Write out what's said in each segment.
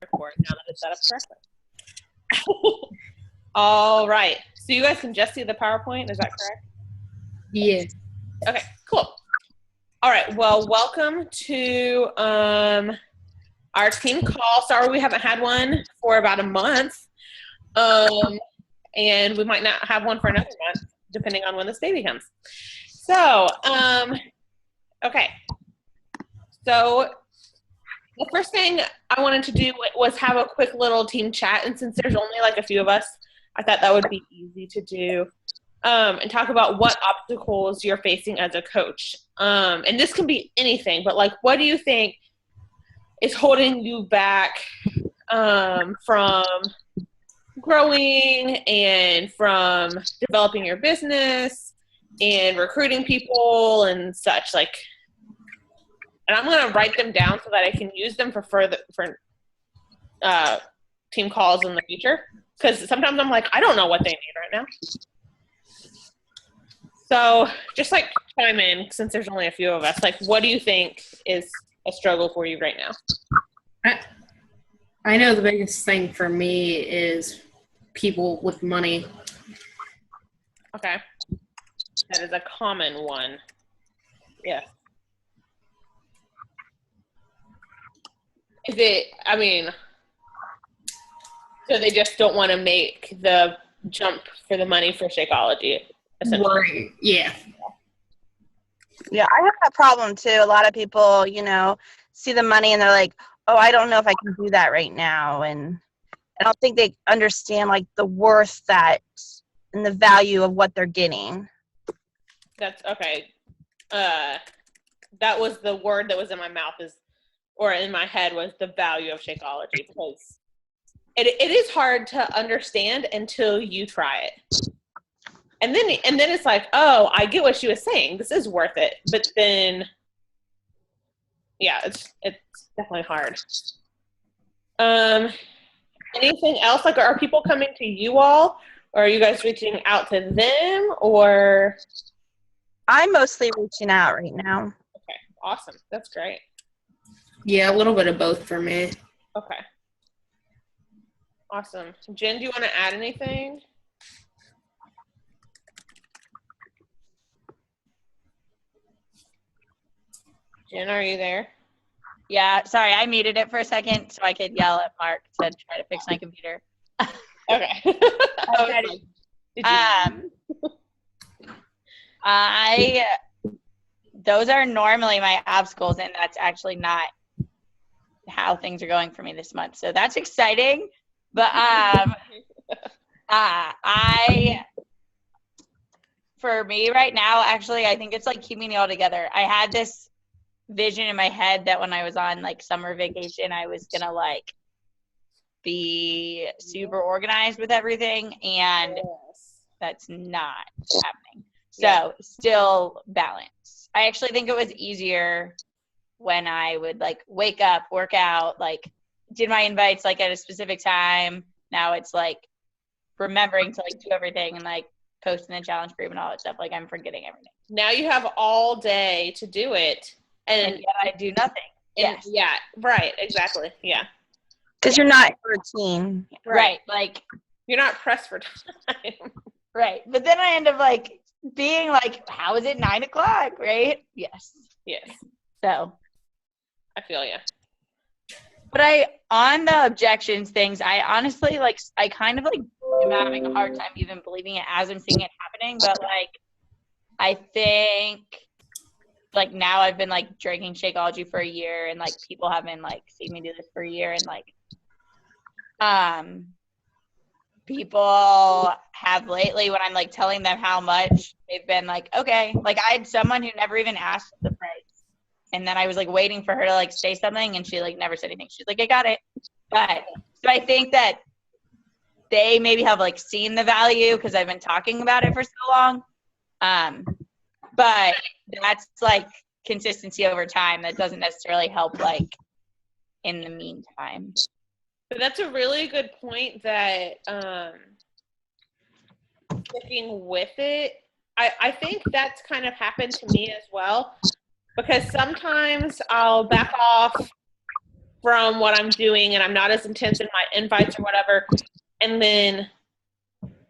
record now that it's set up correctly. All right. So you guys can just see the PowerPoint. Is that correct? Yes. Okay, cool. All right. Well, welcome to our team call. Sorry we haven't had one for about a month. And we might not have one for another month, depending on when this baby comes. So, okay. So the first thing I wanted to do was have a quick little team chat. And since there's only like a few of us, I thought that would be easy to do. And talk about what obstacles you're facing as a coach. And this can be anything, but like, what do you think is holding you back from growing and from developing your business and recruiting people and such? Like, and I'm going to write them down so that I can use them for team calls in the future. Because sometimes I'm like, I don't know what they need right now. So just like chime in, since there's only a few of us, like what do you think is a struggle for you right now? I know the biggest thing for me is people with money. Okay. That is a common one. Yeah. Is it, I mean, so they just don't want to make the jump for the money for Shakeology, essentially. Right. Yeah. Yeah, I have that problem too. A lot of people, see the money and they're like, oh, I don't know if I can do that right now. And I don't think they understand like the worth that and the value of what they're getting. That's okay. That was the word that was in my mouth or in my head was the value of Shakeology, because it is hard to understand until you try it. And then it's like, oh, I get what she was saying. This is worth it. But then, yeah, it's definitely hard. Anything else? Like, are people coming to you all, or are you guys reaching out to them, or? I'm mostly reaching out right now. Okay, awesome. That's great. Yeah, a little bit of both for me. Okay. Awesome. Jen, do you want to add anything? Jen, are you there? Yeah, sorry, I muted it for a second so I could yell at Mark to try to fix my computer. Okay. Those are normally my obstacles, and that's actually not how things are going for me this month. So that's exciting. But for me right now, actually, I think it's like keeping it all together. I had this vision in my head that when I was on like summer vacation, I was gonna like be super organized with everything, and that's not happening. So still balance. I actually think it was easier when I would like wake up, work out, like did my invites like at a specific time. Now it's like remembering to like do everything and like posting the challenge group and all that stuff. Like I'm forgetting everything. Now you have all day to do it. And yet I do nothing. Yes. Yeah, right, exactly. Yeah. Because you're not in routine. Right. Like you're not pressed for time. Right. But then I end up like being like, how is it 9 o'clock? Right? Yes. So I feel you. But on the objections things, I honestly like, I kind of like am having a hard time even believing it as I'm seeing it happening. But like, I think like now I've been like drinking Shakeology for a year, and like people have been like seeing me do this for a year, and like people have lately, when I'm like telling them how much, they've been like, okay. Like I had someone who never even asked the price, and then I was like waiting for her to like say something, and she like never said anything. She's like, I got it. But so I think that they maybe have like seen the value because I've been talking about it for so long. But that's like consistency over time. That doesn't necessarily help like in the meantime. But that's a really good point that sticking with it. I think that's kind of happened to me as well, because sometimes I'll back off from what I'm doing and I'm not as intense in my invites or whatever. And then,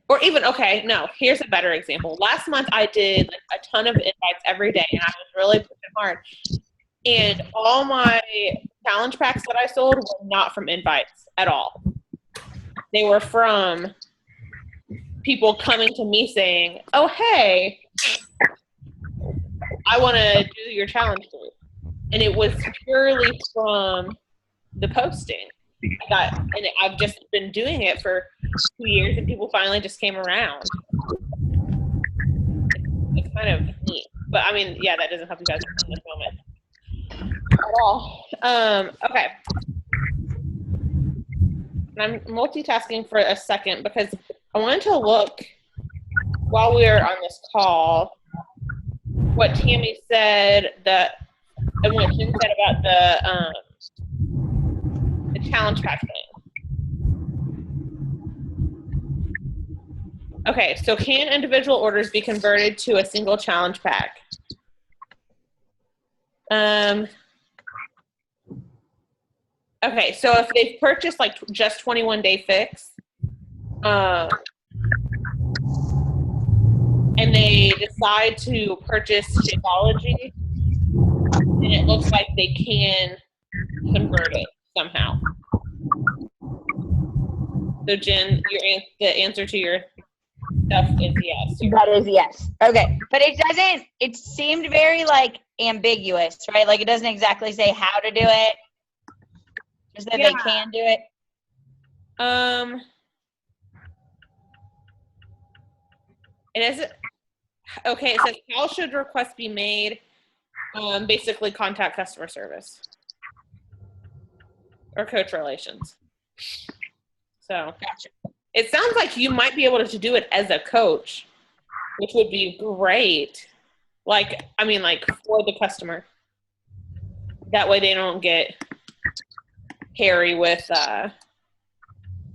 or even, okay, no, here's a better example. Last month I did like a ton of invites every day and I was really pushing hard. And all my challenge packs that I sold were not from invites at all. They were from people coming to me saying, oh, hey, I want to do your challenge group. And it was purely from the posting. I've just been doing it for 2 years, and people finally just came around. It's kind of neat. But, I mean, yeah, that doesn't help you guys in this moment at all. Okay. And I'm multitasking for a second because I wanted to look, while we were on this call, what Tammy said and what Jen said about the challenge pack thing. Okay, so can individual orders be converted to a single challenge pack? Okay, so if they've purchased like just 21 Day Fix, and they decide to purchase Shakeology, and it looks like they can convert it somehow. So Jen, the answer to your stuff is yes. That is yes. Okay. But it seemed very like ambiguous, right? Like it doesn't exactly say how to do it. Just that they can do it. It isn't. Okay, it says how should requests be made? Basically contact customer service or coach relations. So Gotcha. it sounds like you might be able to do it as a coach, which would be great. Like for the customer. That way they don't get hairy with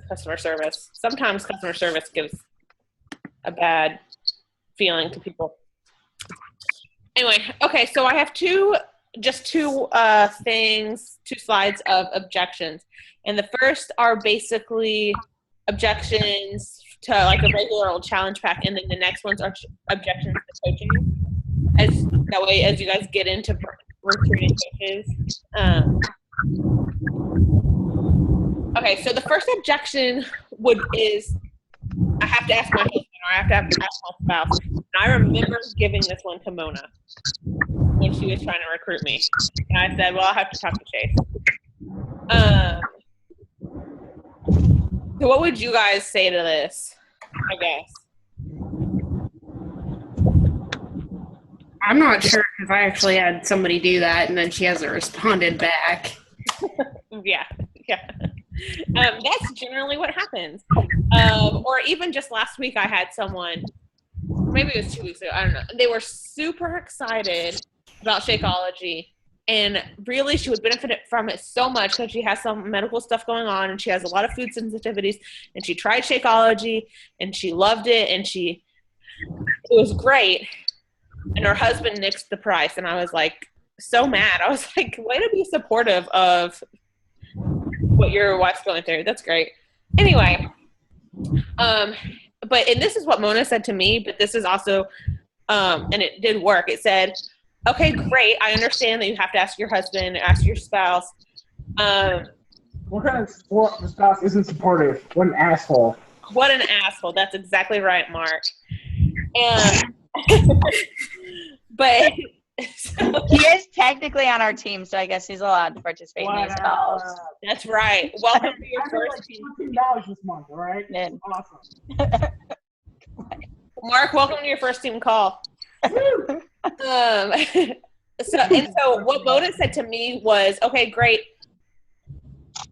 customer service. Sometimes customer service gives a bad feeling to people. Anyway, okay, so I have two slides of objections. And the first are basically objections to like a regular old challenge pack, and then the next ones are objections to coaching. That way, as you guys get into recruiting coaches. Okay, so the first objection is I have to ask my husband, or I have to ask my spouse. And I remember giving this one to Mona when she was trying to recruit me. And I said, well, I'll have to talk to Chase. So what would you guys say to this, I guess? I'm not sure because I actually had somebody do that and then she hasn't responded back. Yeah. That's generally what happens. Or even just last week I had someone, maybe it was 2 weeks ago, I don't know. They were super excited about Shakeology. And really, she would benefit from it so much because she has some medical stuff going on and she has a lot of food sensitivities. And she tried Shakeology and she loved it and it was great. And her husband nixed the price. And I was like, so mad. I was like, way to be supportive of what your wife's going through. That's great. Anyway, and this is what Mona said to me, but this is also, and it did work. It said, okay, great. I understand that you have to ask your husband, ask your spouse. What kind of support the spouse isn't supportive? What an asshole. What an asshole. That's exactly right, Mark. And, but. He is technically on our team, so I guess he's allowed to participate in these calls. That's right. Welcome to your first team. $14 this month, all right? Yeah. Awesome. Mark, welcome to your first team call. So what Mona said to me was, okay, great.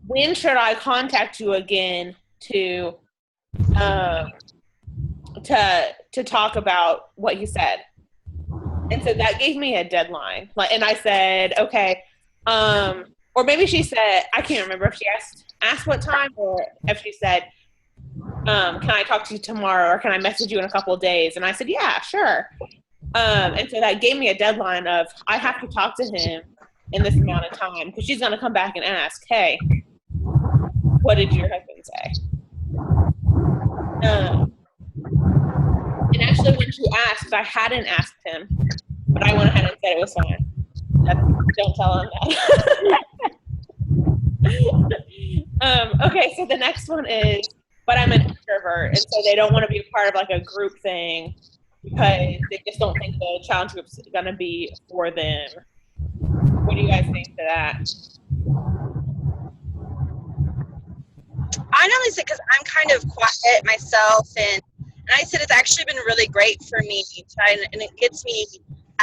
When should I contact you again to talk about what you said? And so that gave me a deadline. And I said, okay. Or maybe she said, I can't remember if she asked what time, or if she said, can I talk to you tomorrow, or can I message you in a couple of days? And I said, yeah, sure. And so that gave me a deadline of I have to talk to him in this amount of time, because she's going to come back and ask, hey, what did your husband say? And actually, when she asked, I hadn't asked him, but I went ahead and said it was fine. Don't tell him that. Okay, so the next one is, but I'm an introvert, and so they don't want to be a part of like a group thing because they just don't think the challenge group's going to be for them. What do you guys think to that? I normally say, because I'm kind of quiet myself, and I said it's actually been really great for me, and it gets me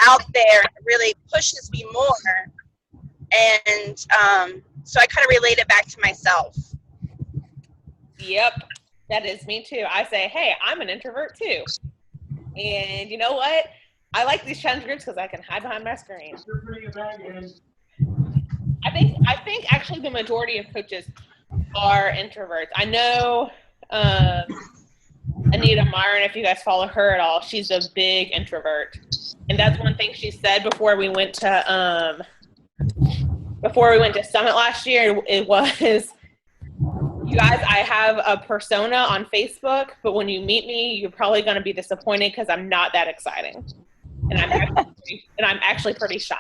out there and it really pushes me more. And so I kind of relate it back to myself. Yep, that is me too. I say, hey, I'm an introvert too. And you know what? I like these challenge groups because I can hide behind my screen. I think actually the majority of coaches are introverts. I know Anita Myron, if you guys follow her at all, she's a big introvert. And that's one thing she said before we went to Summit last year. It was, you guys, I have a persona on Facebook, but when you meet me, you're probably going to be disappointed because I'm not that exciting. And I'm actually pretty shy.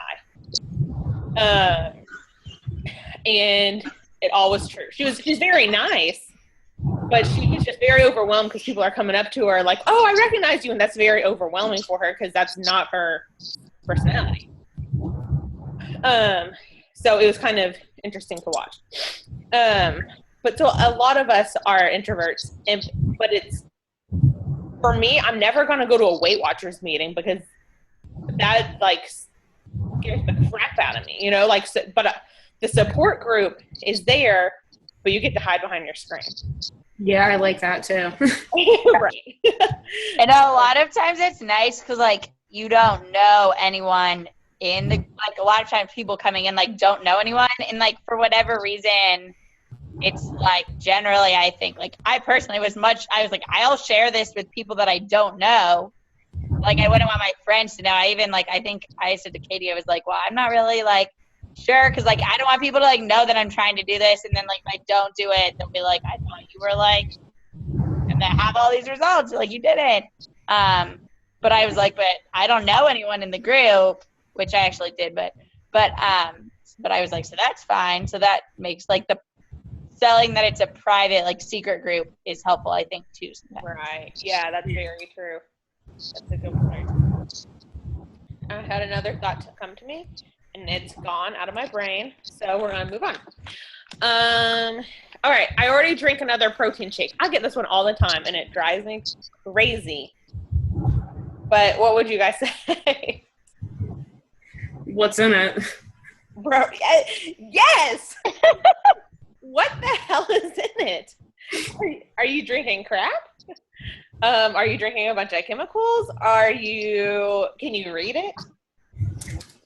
And it all was true. She's very nice, but she was just very overwhelmed because people are coming up to her like, oh, I recognize you. And that's very overwhelming for her because that's not her personality. So it was kind of interesting to watch. But so a lot of us are introverts, but it's, for me, I'm never going to go to a Weight Watchers meeting because that like scares the crap out of me, you know, like, so, but the support group is there, but you get to hide behind your screen. Yeah, I like that too. Right. And a lot of times it's nice because, like, you don't know anyone in the, like, a lot of times people coming in, like, don't know anyone. And, like, for whatever reason, it's, like, generally, I think, like, I personally was like, I'll share this with people that I don't know. Like, I wouldn't want my friends to know. I think I said to Katie, I was like, well, I'm not really, like, sure, because, like, I don't want people to, like, know that I'm trying to do this, and then, like, if I don't do it, they'll be like, I thought you were, like, and then have all these results, like, you didn't. But I was like, but I don't know anyone in the group, which I actually did, but I was like, so that's fine. So that makes, like, the selling that it's a private, like, secret group is helpful, I think, too, sometimes. Right. Yeah, that's very true. That's a good point. I had another thought to come to me, and it's gone out of my brain, so we're gonna move on. All right, I already drink another protein shake. I get this one all the time, and it drives me crazy. But what would you guys say? What's in it? Bro, yes! What the hell is in it? Are you drinking crap? Are you drinking a bunch of chemicals? Can you read it?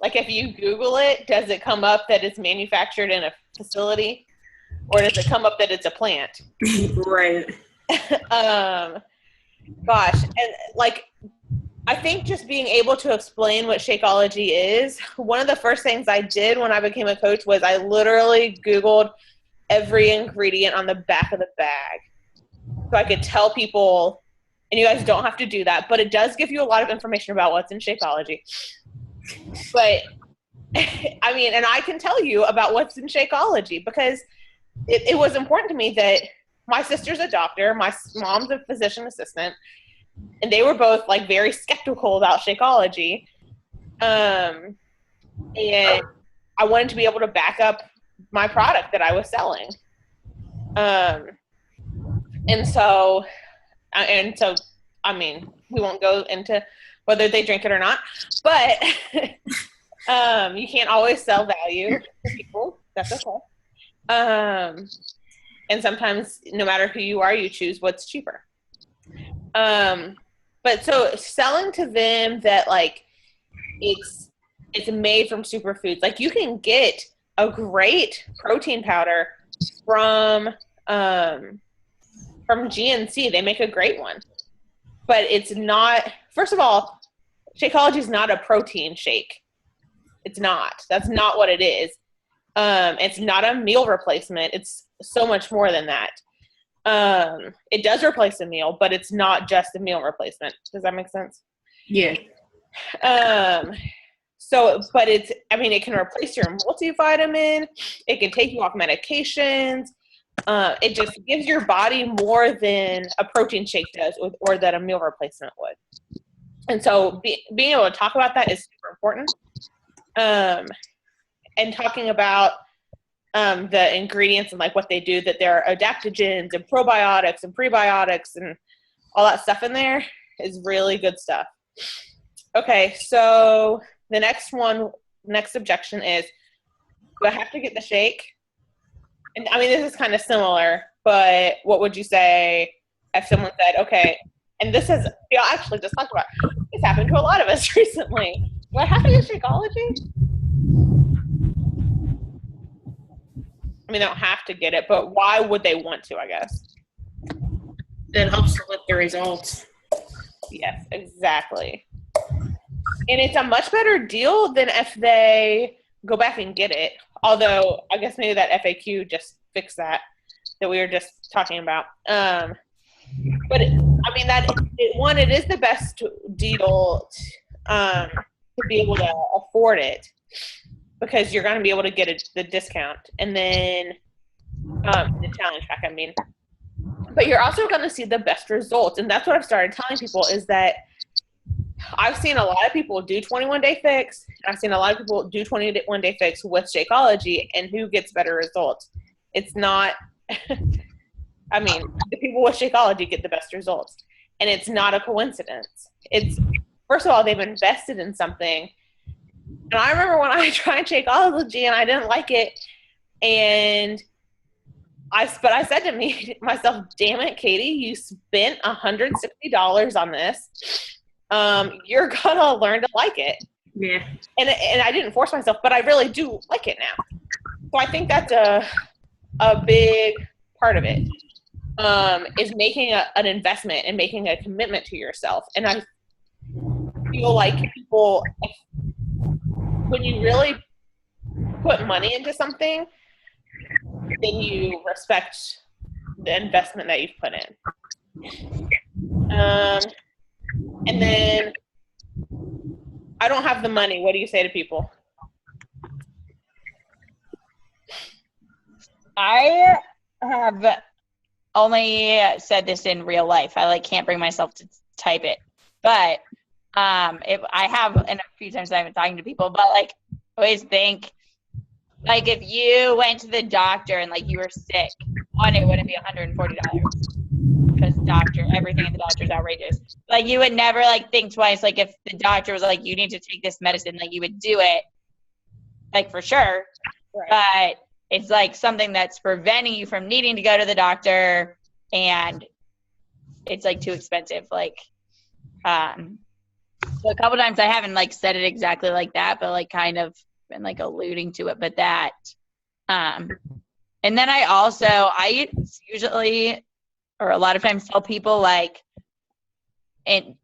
Like, if you Google it, does it come up that it's manufactured in a facility? Or does it come up that it's a plant? Right. Gosh. And, like, I think just being able to explain what Shakeology is, one of the first things I did when I became a coach was I literally Googled every ingredient on the back of the bag. So I could tell people, and you guys don't have to do that, but it does give you a lot of information about what's in Shakeology. But, I mean, and I can tell you about what's in Shakeology because it was important to me that my sister's a doctor, my mom's a physician assistant, and they were both, like, very skeptical about Shakeology. And I wanted to be able to back up my product that I was selling. And so, I mean, we won't go into whether they drink it or not, but you can't always sell value to people. That's okay. And sometimes, no matter who you are, you choose what's cheaper. But so selling to them that, like, it's made from superfoods. Like, you can get a great protein powder from GNC. They make a great one, but it's not. First of all, Shakeology is not a protein shake. It's not. That's not what it is. It's not a meal replacement. It's so much more than that. It does replace a meal, but it's not just a meal replacement. Does that make sense? Yeah. But it can replace your multivitamin. It can take you off medications. It just gives your body more than a protein shake does or that a meal replacement would. And so being able to talk about that is super important. And talking about the ingredients and like what they do, that there are adaptogens and probiotics and prebiotics and all that stuff in there is really good stuff. Okay, so the next objection is, do I have to get the shake? And I mean, this is kind of similar, but what would you say if someone said, okay, and this has, actually just talked about, this happened to a lot of us recently. Do I have to get Shakeology? I mean, they don't have to get it, but why would they want to, I guess? That helps to lift the results. Yes, exactly. And it's a much better deal than if they go back and get it. Although, I guess maybe that FAQ just fixed that we were just talking about. But, it is the best deal to be able to afford it, because you're going to be able to get the discount. And then the challenge pack, But you're also going to see the best results. And that's what I've started telling people, is that I've seen a lot of people do 21-day fix. I've seen a lot of people do 21-day fix with Shakeology, and who gets better results? It's not, the people with Shakeology get the best results. And it's not a coincidence. It's, first of all, they've invested in something. And I remember when I tried Shakeology and I didn't like it. And I said to myself, damn it, Katie, you spent $160 on this. You're gonna learn to like it. Yeah. And I didn't force myself, but I really do like it now. So I think that's a big part of it, is making an investment and making a commitment to yourself. And I feel like people, when you really put money into something, then you respect the investment that you've put in. And then, I don't have the money. What do you say to people? I have only said this in real life. I can't bring myself to type it, but if I have, and a few times I've been talking to people, but always think, if you went to the doctor and you were sick, one, it wouldn't be $140 because everything at the doctor is outrageous. You would never think twice. If the doctor was you need to take this medicine, you would do it, for sure. Right. But it's something that's preventing you from needing to go to the doctor, and it's too expensive. So a couple times I haven't said it exactly like that, but kind of been alluding to it, but that. And then I usually, or a lot of times, tell people and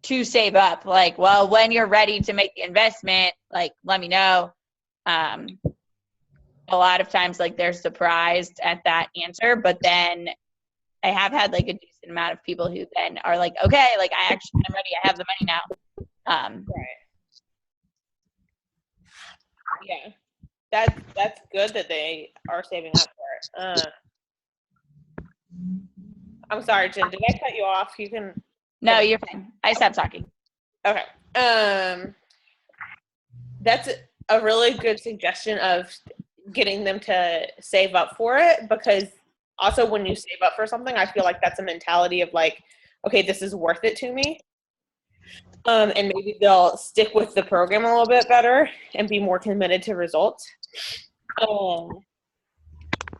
to save up. Well, when you're ready to make the investment, let me know. A lot of times, they're surprised at that answer, but then I have had a decent amount of people who then are okay, I'm ready. I have the money now. Right. Yeah, that's good that they are saving up for it. I'm sorry, Jen. Did I cut you off? You can. No, you're fine. I stopped talking. Okay. That's a really good suggestion of getting them to save up for it, because also when you save up for something, I feel like that's a mentality of okay, this is worth it to me. And maybe they'll stick with the program a little bit better and be more committed to results. So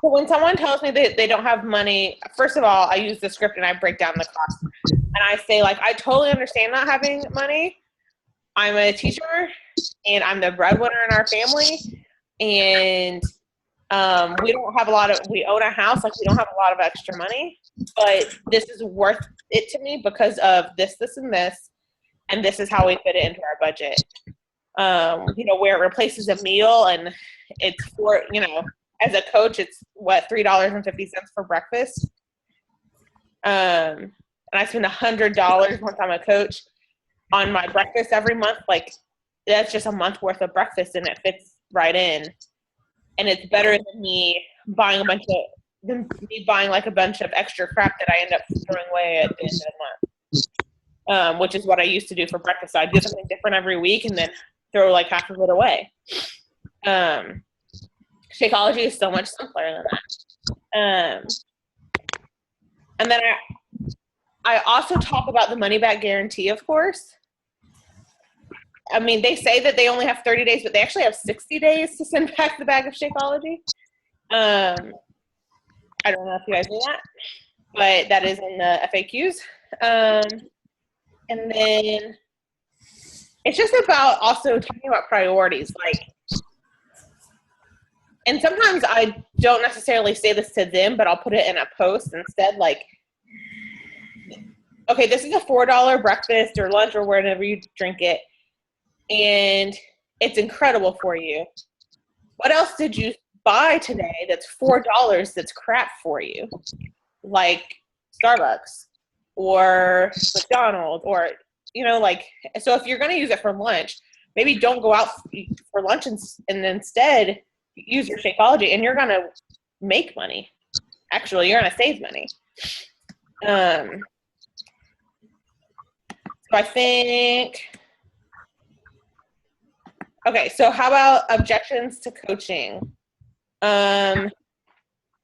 when someone tells me that they don't have money, first of all, I use the script and I break down the cost. And I say, I totally understand not having money. I'm a teacher and I'm the breadwinner in our family. And we own a house, we don't have a lot of extra money, but this is worth it to me because of this, and this is how we fit it into our budget. where it replaces a meal, and it's for, as a coach, it's what, $3.50 for breakfast. And I spend $100 once I'm a coach on my breakfast every month. Like, that's just a month worth of breakfast, and it fits right in. And it's better than me buying like a bunch of extra crap that I end up throwing away at the end of the month, which is what I used to do for breakfast. So I'd do something different every week and then throw like half of it away. Shakeology is so much simpler than that. And then I also talk about the money back guarantee, of course. I mean, they say that they only have 30 days, but they actually have 60 days to send back the bag of Shakeology. I don't know if you guys knew that, but that is in the FAQs. And then it's just about also talking about priorities. Like, and sometimes I don't necessarily say this to them, but I'll put it in a post instead. Like, okay, this is a $4 breakfast or lunch or wherever you drink it, and it's incredible for you. What else did you buy today that's $4 that's crap for you? Like Starbucks or McDonald's, or, so if you're going to use it for lunch, maybe don't go out for lunch and instead use your Shakeology, and you're going to make money. Actually, you're going to save money. So I think, okay, so how about objections to coaching?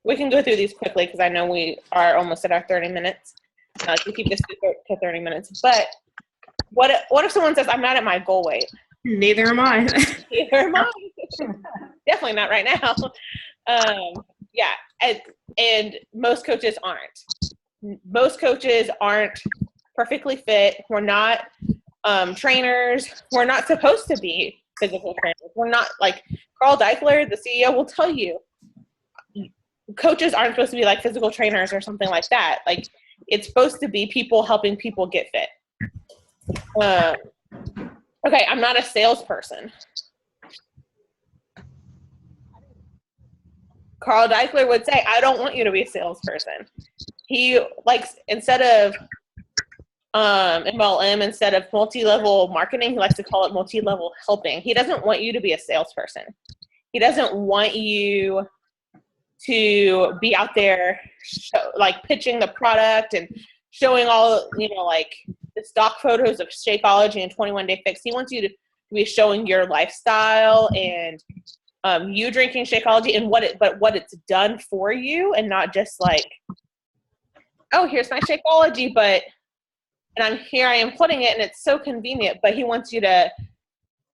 We can go through these quickly because I know we are almost at our 30 minutes. I like to keep this to 30 minutes. But what if someone says, I'm not at my goal weight? Neither am I. Neither am I. Definitely not right now. Yeah, and most coaches aren't. Most coaches aren't perfectly fit. We're not trainers. We're not supposed to be physical trainers. We're not, like Carl Deichler, the CEO, will tell you, coaches aren't supposed to be like physical trainers or something like that. Like, it's supposed to be people helping people get fit. Okay, I'm not a salesperson. Carl Deichler would say, I don't want you to be a salesperson. He likes, instead of MLM, instead of multi-level marketing, he likes to call it multi-level helping. He doesn't want you to be a salesperson. He doesn't want you to be out there pitching the product and showing all, like the stock photos of Shakeology and 21 Day Fix. He wants you to be showing your lifestyle and you drinking Shakeology and what it's done for you, and not just like, oh, here's my Shakeology, and I am putting it and it's so convenient. But he wants you to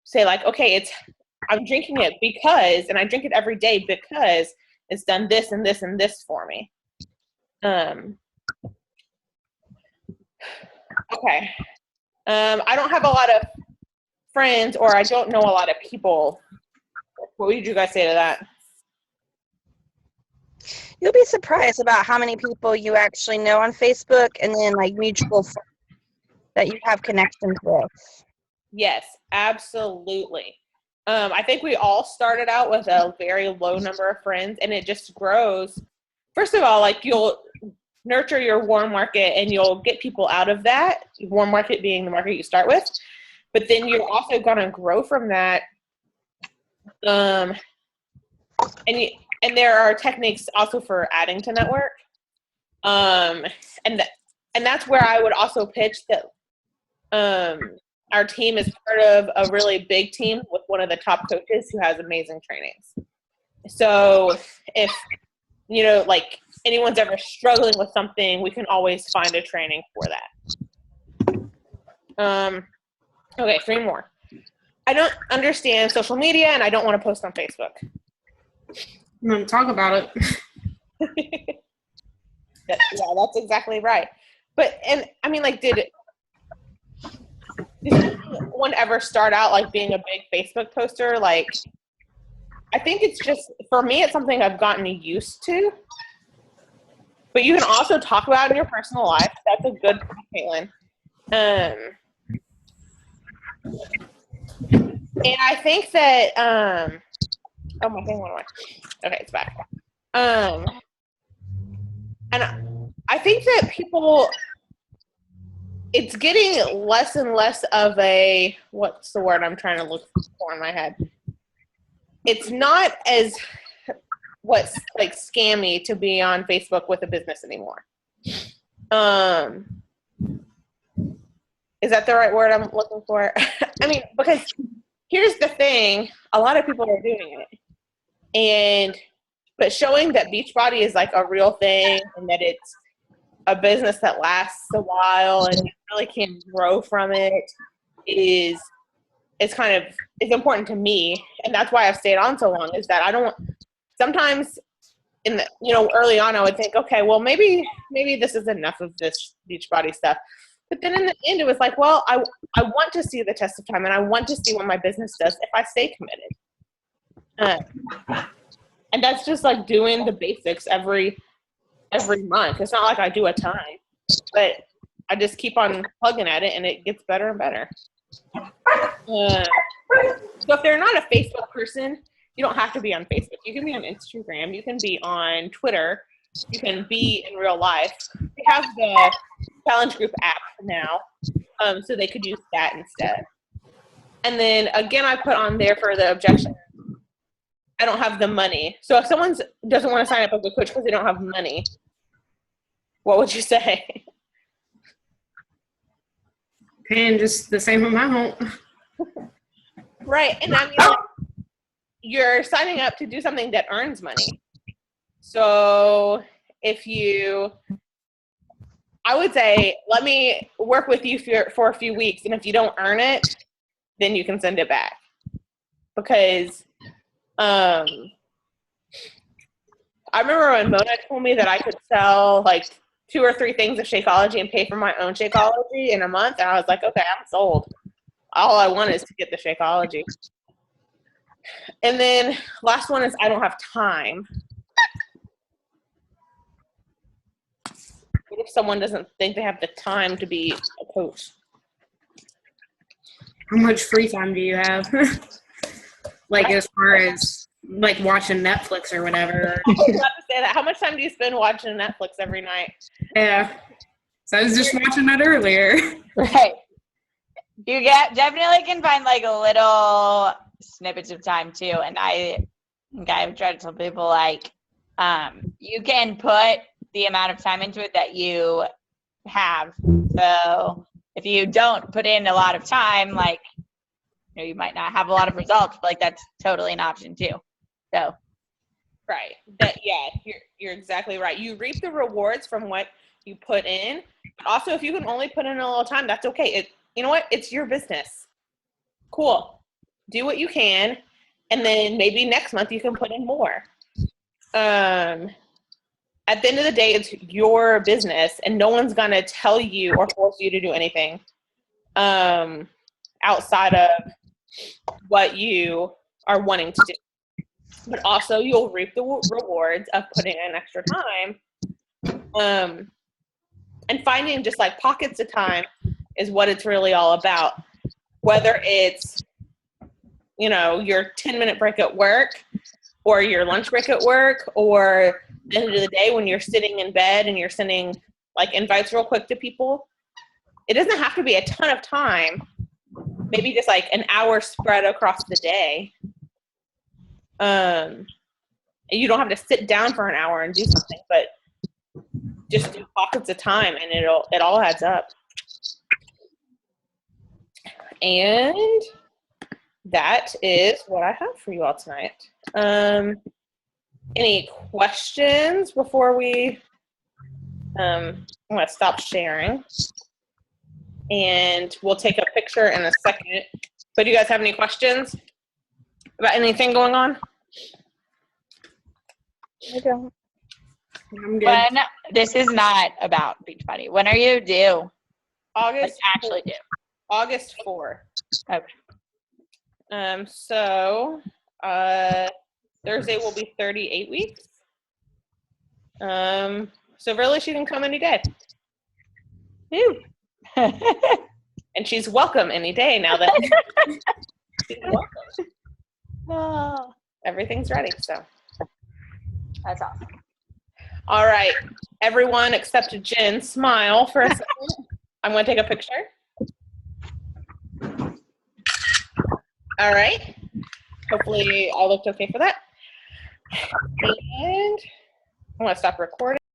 say like, okay, I'm drinking it because, and I drink it every day because it's done this and this and this for me. Okay. I don't have a lot of friends, or I don't know a lot of people. What would you guys say to that? You'll be surprised about how many people you actually know on Facebook, and then like mutual friends that you have connections with. Yes, absolutely. I think we all started out with a very low number of friends, and it just grows. First of all, like, you'll nurture your warm market and you'll get people out of that, warm market being the market you start with. But then you're also going to grow from that. And there are techniques also for adding to network. And that's where I would also pitch that our team is part of a really big team with one of the top coaches who has amazing trainings. So if, like, anyone's ever struggling with something, we can always find a training for that. Okay, 3 more. I don't understand social media, and I don't want to post on Facebook. I'm going to talk about it. Yeah, that's exactly right. But, and I mean, like, did anyone ever start out like being a big Facebook poster? Like, I think it's just, for me, it's something I've gotten used to. But you can also talk about it in your personal life. That's a good point, Caitlin. And I think that oh my thing went away. Okay, it's back. And I think that people, it's getting less and less of a, what's the word I'm trying to look for in my head? It's not as what's like scammy to be on Facebook with a business anymore. Is that the right word I'm looking for? I mean, because here's the thing, a lot of people are doing it. But showing that Beachbody is like a real thing and that it's a business that lasts a while and you really can grow from it is important to me. And that's why I've stayed on so long, is that I don't, sometimes early on I would think, okay, well, maybe this is enough of this Beachbody stuff. But then in the end, it was like, well, I want to see the test of time and I want to see what my business does if I stay committed. And that's just like doing the basics every month. It's not like I do a ton, but I just keep on plugging at it and it gets better and better. So if they're not a Facebook person, you don't have to be on Facebook. You can be on Instagram. You can be on Twitter. You can be in real life. They have the Challenge Group app now, so they could use that instead. And then again, I put on there for the objection, I don't have the money. So if someone doesn't want to sign up as a coach because they don't have money, what would you say? Paying just the same amount. Right. And I mean, like, you're signing up to do something that earns money. So I would say, let me work with you for a few weeks. And if you don't earn it, then you can send it back. Because I remember when Mona told me that I could sell like 2 or 3 things of Shakeology and pay for my own Shakeology in a month. And I was like, okay, I'm sold. All I want is to get the Shakeology. And then last one is I don't have time. What if someone doesn't think they have the time to be a coach? How much free time do you have? Like as far as like watching Netflix or whatever. I was about to say that. How much time do you spend watching Netflix every night? Yeah. So I was just watching that earlier. Right. You definitely can find like little snippets of time too. And I think I've tried to tell people like, you can put the amount of time into it that you have. So if you don't put in a lot of time, like, you might not have a lot of results, but like that's totally an option too. So, right. You're exactly right. You reap the rewards from what you put in. But also, if you can only put in a little time, that's okay. You know what? It's your business. Cool. Do what you can, and then maybe next month you can put in more. At the end of the day, it's your business, and no one's gonna tell you or force you to do anything outside of what you are wanting to do. But also, you'll reap the rewards of putting in extra time. And finding just like pockets of time is what it's really all about. Whether it's, your 10-minute break at work or your lunch break at work, or the end of the day when you're sitting in bed and you're sending like invites real quick to people. It doesn't have to be a ton of time. Maybe just like an hour spread across the day. You don't have to sit down for an hour and do something, but just do pockets of time, and it all adds up. And that is what I have for you all tonight. Any questions before we? I'm going to stop sharing, and we'll take a picture in a second. But do you guys have any questions about anything going on? I don't. I'm good. when this is not about Beachbody. When are you due? Like August actually due? August 4th. Okay. So Thursday will be 38 weeks. So really she can come any day. Ew. And she's welcome any day now that You're welcome. Oh, Everything's ready, so. that's awesome. All right, everyone except Jen, smile for a second. I'm going to take a picture. All right. Hopefully all looked okay for that. And I'm going to stop recording.